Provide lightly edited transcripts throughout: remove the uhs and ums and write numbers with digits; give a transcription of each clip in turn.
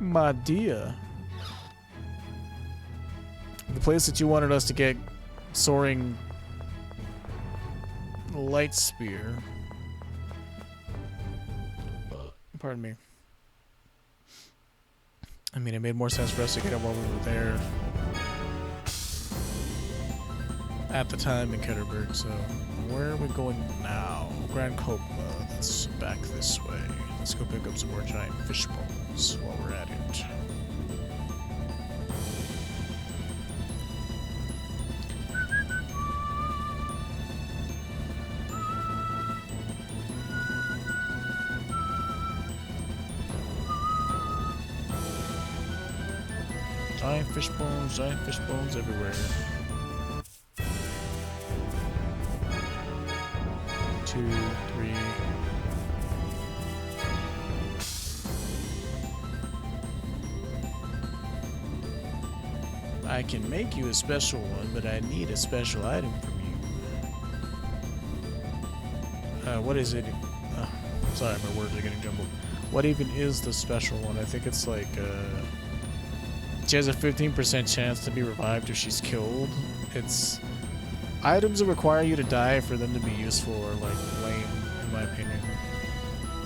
My dear. The place that you wanted us to get soaring light spear. Pardon me. I mean, it made more sense for us to get it while we were there at the time in Ketterberg, so where are we going now? Grand Copma, that's back this way. Let's go pick up some more giant fish bones while we're at it. Giant fish bones everywhere. 2, 3. I can make you a special one, but I need a special item from you. What is it? Sorry, my words are getting jumbled. What even is the special one? I think it's like, she has a 15% chance to be revived if she's killed. It's items that require you to die for them to be useful or like lame, in my opinion.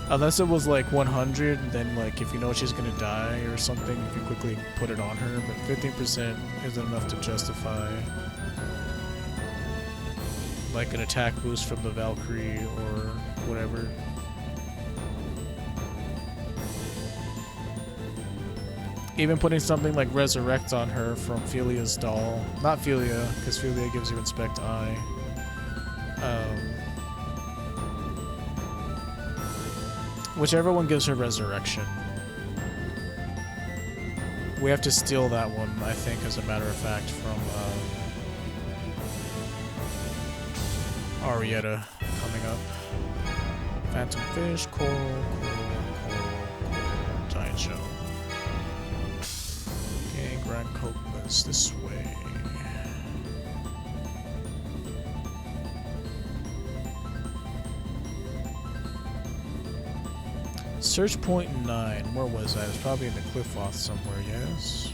Unless it was like 100, then like if you know she's gonna die or something, you can quickly put it on her. But 15% isn't enough to justify like an attack boost from the Valkyrie or whatever. Even putting something like Resurrect on her from Philia's doll. Not Philia, because Philia gives you Inspect Eye. Whichever one gives her Resurrection. We have to steal that one, I think, as a matter of fact, from Arietta coming up. Phantom Fish, Coral, Giant Shell. Grand Copma's this way. Search point 9. Where was I? It was probably in the cliff off somewhere, yes?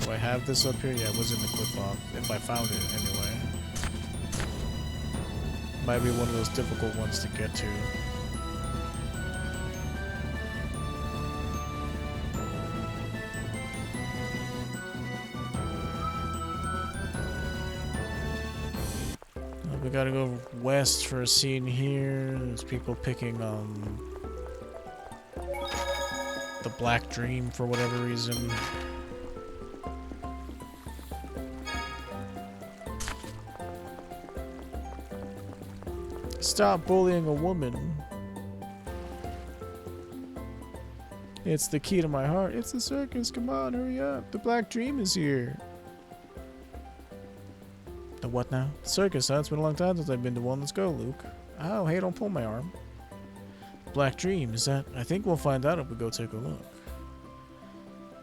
Do I have this up here? Yeah, it was in the cliff off. If I found it, anyway. Might be one of those difficult ones to get to. We gotta go west for a scene here. There's people picking the Black Dream for whatever reason. Stop bullying a woman. It's the key to my heart. It's the circus. Come on, hurry up. The Black Dream is here. The what now? Circus, huh? It's been a long time since I've been to one. Let's go, Luke. Oh, hey, don't pull my arm. Black Dream, is that? I think we'll find out if we go take a look.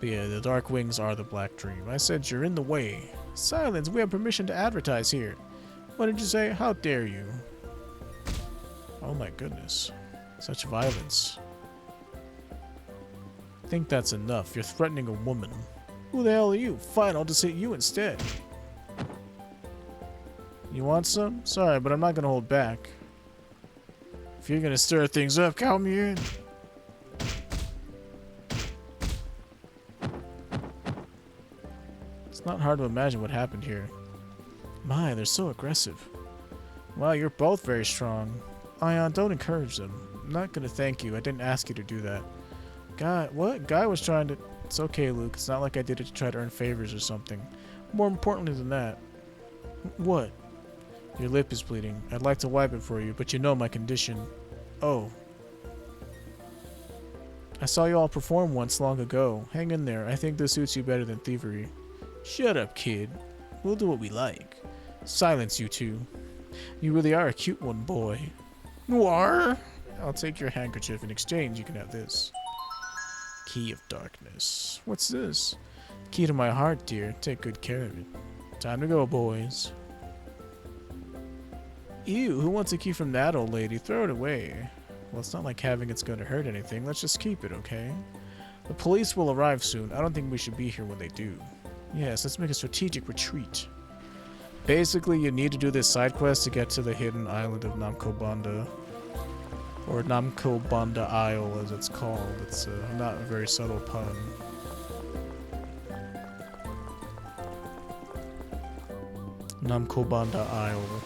But yeah, the Dark Wings are the Black Dream. I said you're in the way. Silence, we have permission to advertise here. What did you say? How dare you? Oh my goodness. Such violence. I think that's enough. You're threatening a woman. Who the hell are you? Fine, I'll just hit you instead. You want some? Sorry, but I'm not gonna hold back. If you're gonna stir things up, count me in. It's not hard to imagine what happened here. My, they're so aggressive. Wow, you're both very strong. Ion, don't encourage them. I'm not gonna thank you. I didn't ask you to do that. Guy, what? Guy was trying to... It's okay, Luke. It's not like I did it to try to earn favors or something. More importantly than that. What? Your lip is bleeding. I'd like to wipe it for you, but you know my condition. Oh. I saw you all perform once long ago. Hang in there. I think this suits you better than thievery. Shut up, kid. We'll do what we like. Silence, you two. You really are a cute one, boy. Noir! I'll take your handkerchief. In exchange, you can have this. Key of Darkness. What's this? Key to my heart, dear. Take good care of it. Time to go, boys. Ew, who wants a key from that old lady? Throw it away. Well, it's not like having it's going to hurt anything. Let's just keep it, okay? The police will arrive soon. I don't think we should be here when they do. Yes, let's make a strategic retreat. Basically, you need to do this side quest to get to the hidden island of Namkobanda. Or Namkobanda Isle, as it's called. It's not a very subtle pun. Namkobanda Isle.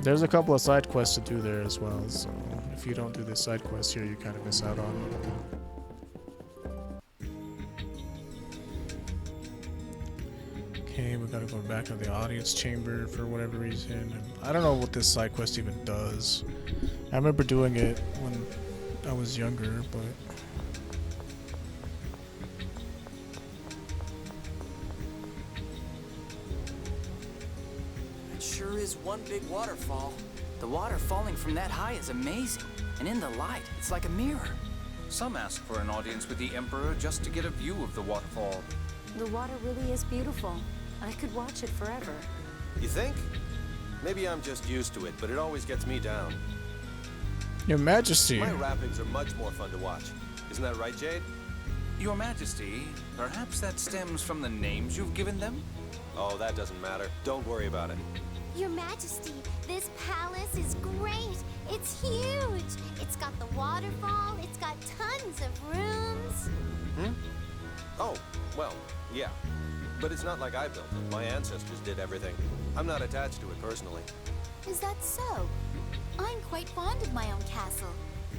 There's a couple of side quests to do there as well, so if you don't do this side quest here, you kind of miss out on it. Okay, we gotta go back to the audience chamber for whatever reason. And I don't know what this side quest even does. I remember doing it when I was younger, but... It sure is one big waterfall. The water falling from that high is amazing. And in the light, it's like a mirror. Some ask for an audience with the Emperor just to get a view of the waterfall. The water really is beautiful. I could watch it forever. You think? Maybe I'm just used to it, but it always gets me down. Your Majesty! My rappings are much more fun to watch. Isn't that right, Jade? Your Majesty, perhaps that stems from the names you've given them? Oh, that doesn't matter. Don't worry about it. Your Majesty, this palace is great. It's huge. It's got the waterfall. It's got tons of rooms. Oh, well, yeah. But it's not like I built it. My ancestors did everything. I'm not attached to it personally. Is that so? I'm quite fond of my own castle.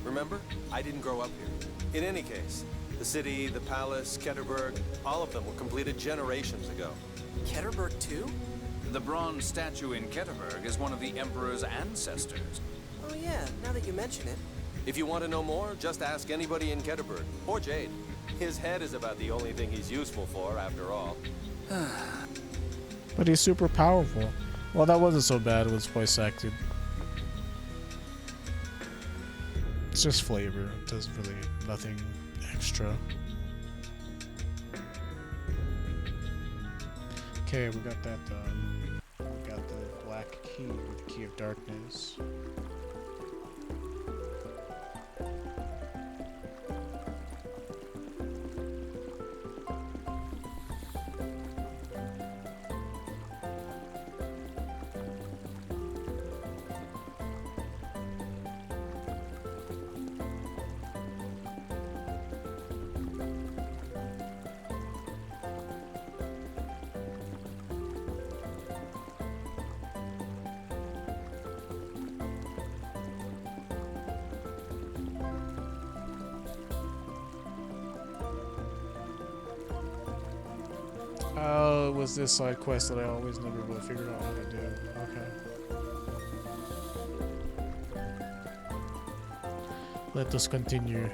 Remember? I didn't grow up here. In any case, the city, the palace, Ketterberg, all of them were completed generations ago. Ketterberg too? The bronze statue in Ketterberg is one of the Emperor's ancestors. Oh yeah, now that you mention it. If you want to know more, just ask anybody in Ketterberg, or Jade. His head is about the only thing he's useful for, after all. But he's super powerful. Well, that wasn't so bad. It was voice acted. It's just flavor. It does really nothing extra. Okay, we got that done. We got the black key with the key of darkness. Oh, it was this side quest that I always never really figured out how to do. Okay. Let us continue.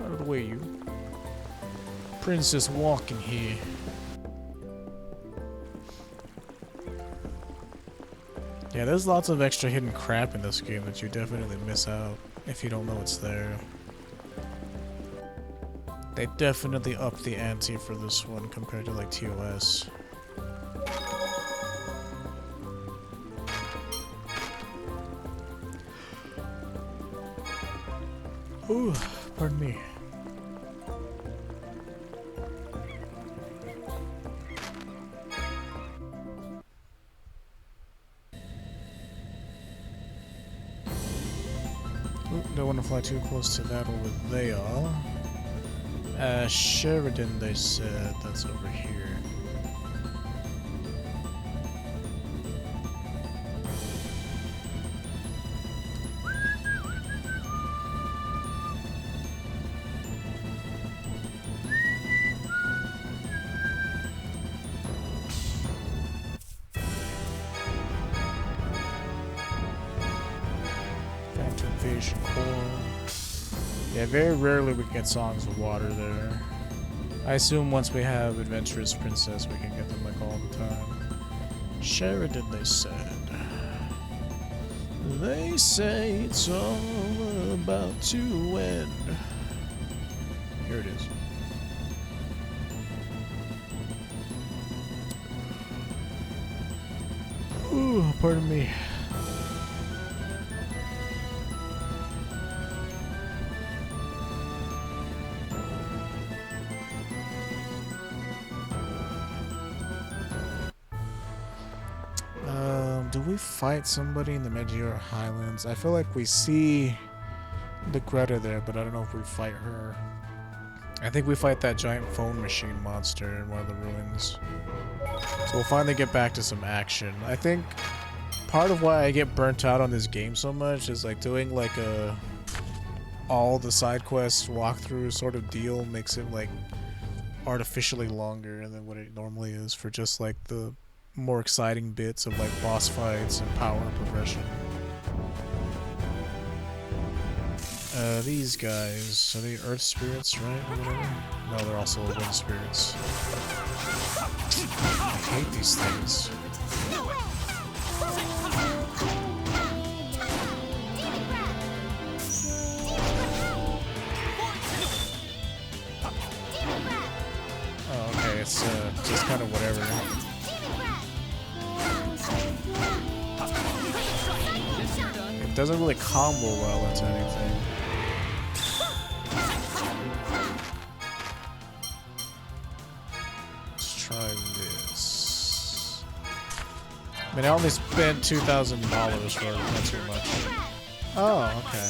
Out of the way, you. Princess walking here. Yeah, there's lots of extra hidden crap in this game that you definitely miss out if you don't know it's there. They definitely upped the ante for this one compared to like TOS. Ooh, pardon me. Ooh, don't want to fly too close to that over there. Sheridan, they said. That's over here. Phantom Vision Core. Yeah, very rarely we can get songs of water there. I assume once we have Adventurous Princess, we can get them like all the time. Sheridan, they said. They say it's all about to end. Here it is. pardon me. Do we fight somebody in the Medjugorje Highlands? I feel like we see the Greta there, but I don't know if we fight her. I think we fight that giant phone machine monster in one of the ruins. So we'll finally get back to some action. I think part of why I get burnt out on this game so much is like doing like a all the side quests walkthrough sort of deal makes it like artificially longer than what it normally is for just like the more exciting bits of like boss fights and power progression. These guys, are they earth spirits, right? Or whatever? No, they're also wind spirits. I hate these things. Oh, okay, it's just kind of whatever. It doesn't really combo well into anything. Let's try this. I mean, I only spent $2,000 for it, not too much. Oh, okay.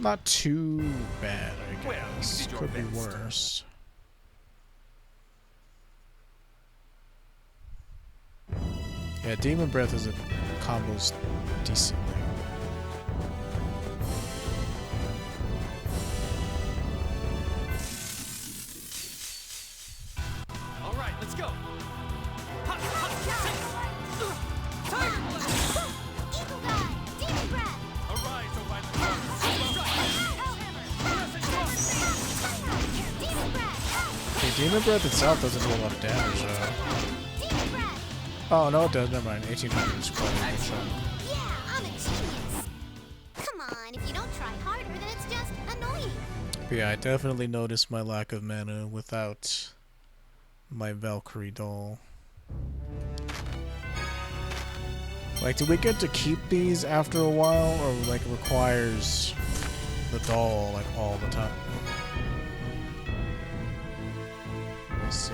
Not too bad, I guess. Could be worse. Yeah, Demon Breath is a combos decently. All right, let's go. Okay, Demon Breath itself doesn't do a lot of damage though. Oh, no it does, never mind. 1800 is quite a good chunk. Yeah, I'm a genius. Come on, if you don't try harder, then it's just annoying. But yeah, I definitely noticed my lack of mana without my Valkyrie doll. Like, do we get to keep these after a while, or like it requires the doll like all the time? Let's see.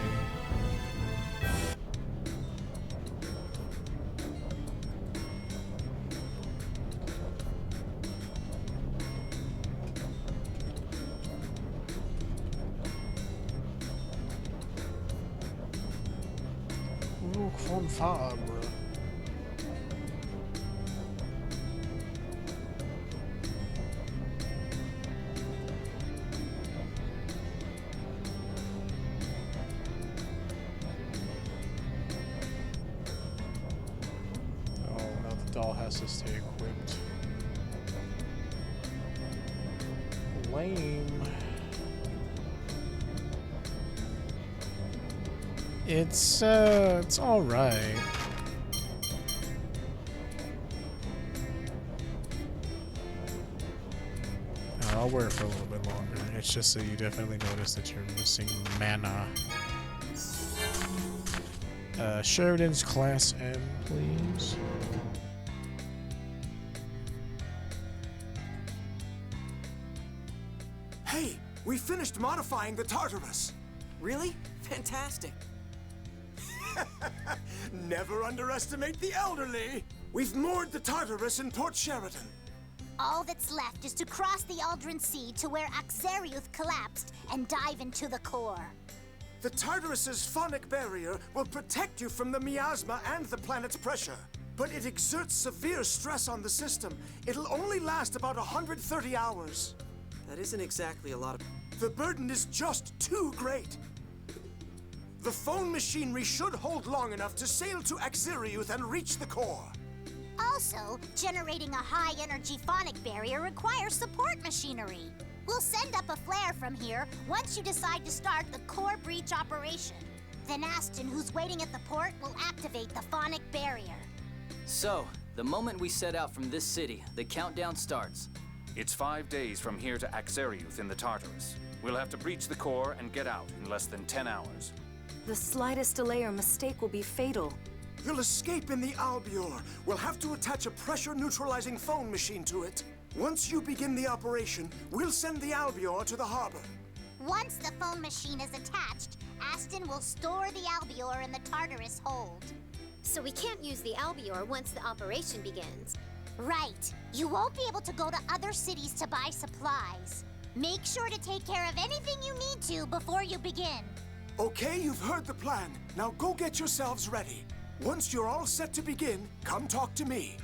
Von Farbe. Oh, now the doll has to stay equipped. Lame. It's all right. I'll wear it for a little bit longer. It's just that you definitely notice that you're missing mana. Sheridan's Class M, please. Hey, we finished modifying the Tartarus. Really? Fantastic. Never underestimate the elderly. We've moored the Tartarus in Port Sheridan. All that's left is to cross the Aldrin Sea to where Axariuth collapsed and dive into the core. The Tartarus's phonic barrier will protect you from the miasma and the planet's pressure. But it exerts severe stress on the system. It'll only last about 130 hours. That isn't exactly a lot of... The burden is just too great. The phone machinery should hold long enough to sail to Axariuth and reach the core. Also, generating a high-energy phonic barrier requires support machinery. We'll send up a flare from here once you decide to start the core breach operation. Then Aston, who's waiting at the port, will activate the phonic barrier. So, the moment we set out from this city, the countdown starts. It's 5 days from here to Axariuth in the Tartarus. We'll have to breach the core and get out in less than 10 hours. The slightest delay or mistake will be fatal. You'll escape in the Albior. We'll have to attach a pressure-neutralizing phone machine to it. Once you begin the operation, we'll send the Albior to the harbor. Once the phone machine is attached, Aston will store the Albior in the Tartarus hold. So we can't use the Albior once the operation begins. Right. You won't be able to go to other cities to buy supplies. Make sure to take care of anything you need to before you begin. Okay, you've heard the plan. Now go get yourselves ready. Once you're all set to begin, come talk to me.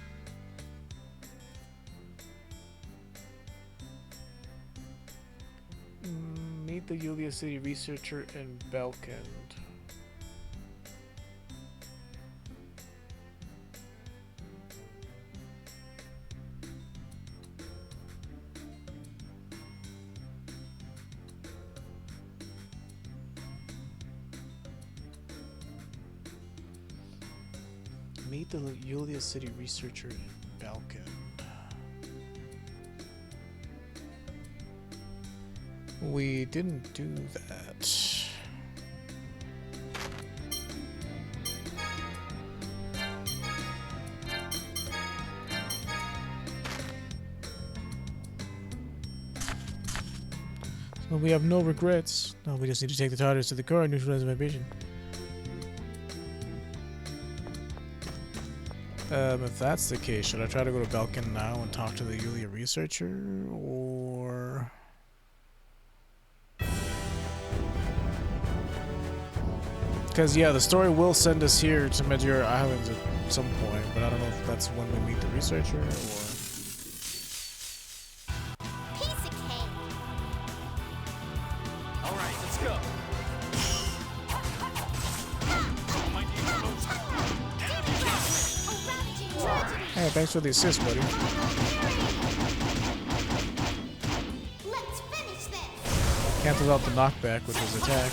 Meet the Yulia City researcher in Belkend. Meet the Yulia City researcher in Belkend. We didn't do that. So we have no regrets. No, we just need to take the Tartars to the car and neutralize the vibration. If that's the case, should I try to go to Belkin now and talk to the Yulia researcher, or... Because, yeah, the story will send us here to Medjugorje Islands at some point, but I don't know if that's when we meet the researcher, or... Piece of cake. All right, let's go. Hey, thanks for the assist, buddy. Let's finish this. Cancels out the knockback, which is attack.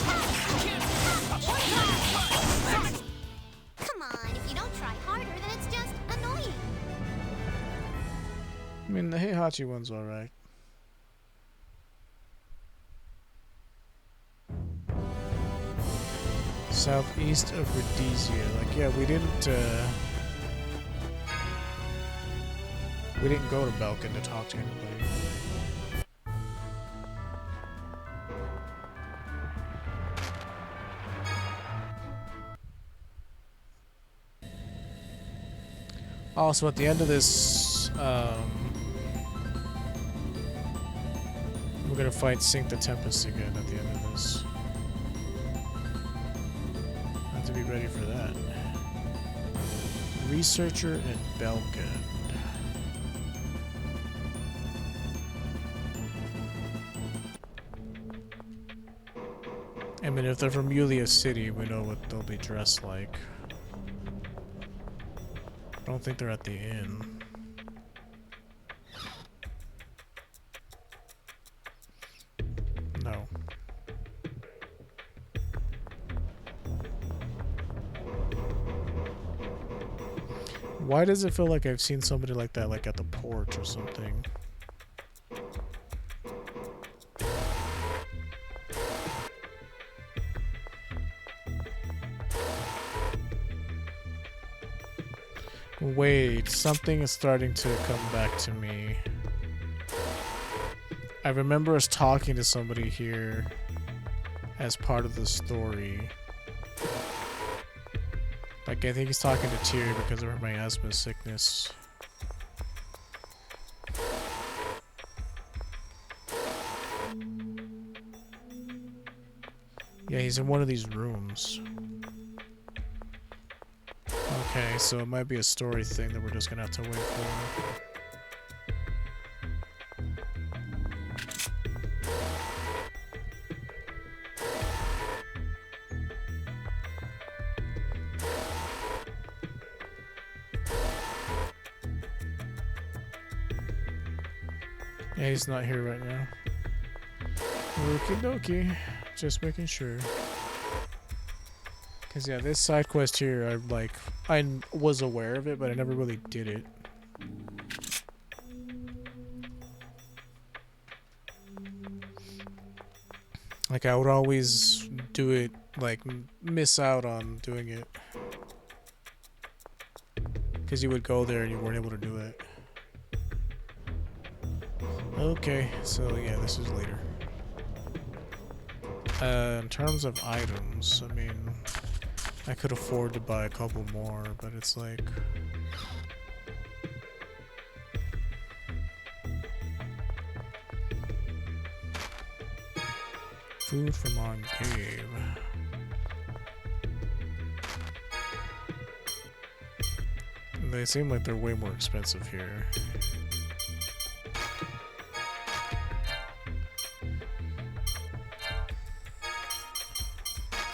Come on, if you don't try harder, then it's just annoying. I mean, the Heihachi one's alright. Southeast of Rhodesia. Like, yeah, we didn't go to Belkin to talk to anybody. Also, at the end of this, we're gonna fight Sink the Tempest again at the end of this. Have to be ready for that. Researcher in Belkin. I mean, if they're from Yulia City, we know what they'll be dressed like. I don't think they're at the inn. No. Why does it feel like I've seen somebody like that, like at the port or something? Wait, something is starting to come back to me. I remember us talking to somebody here as part of the story. Like, I think he's talking to Tyr because of her miasma sickness. Yeah, he's in one of these rooms. Okay, so it might be a story thing that we're just gonna have to wait for. Yeah, he's not here right now. Okie dokie. Just making sure. Cause yeah, this side quest here, I was aware of it, but I never really did it. Like, I would always do it, like, miss out on doing it. Because you would go there and you weren't able to do it. Okay, so yeah, this is later. In terms of items, I mean, I could afford to buy a couple more, but it's like... Food from on cave. They seem like they're way more expensive here.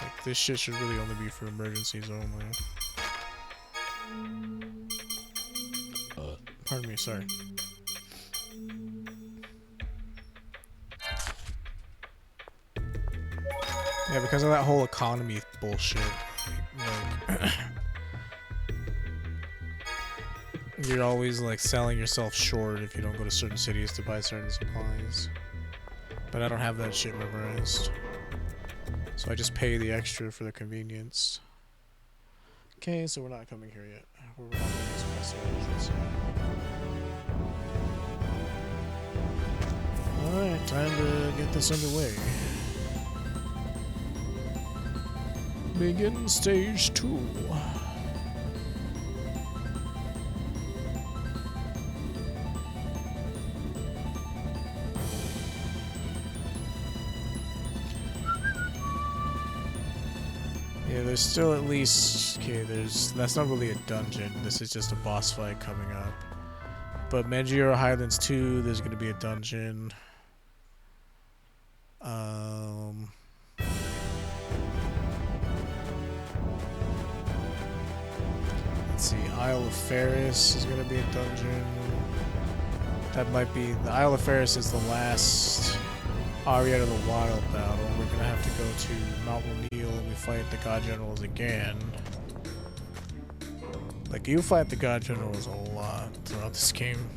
Like, this shit should really only be for emergencies only. Pardon me, sorry. Yeah, because of that whole economy bullshit. Like, you're always like selling yourself short if you don't go to certain cities to buy certain supplies. But I don't have that shit memorized. So I just pay the extra for the convenience. Okay, so we're not coming here yet. We're not doing this quest yet. Alright, time to get this underway. Begin stage 2. Yeah, there's still at least... Okay, that's not really a dungeon. This is just a boss fight coming up. But Medjugorje Highlands 2, there's gonna be a dungeon. Let's see, Isle of Ferris is gonna be a dungeon. That might be... The Isle of Ferris is the last Ariat of the Wild battle. We're gonna have to go to Mount O'Neill and we fight the God Generals again. Like, you fight the God Generals a lot throughout this game.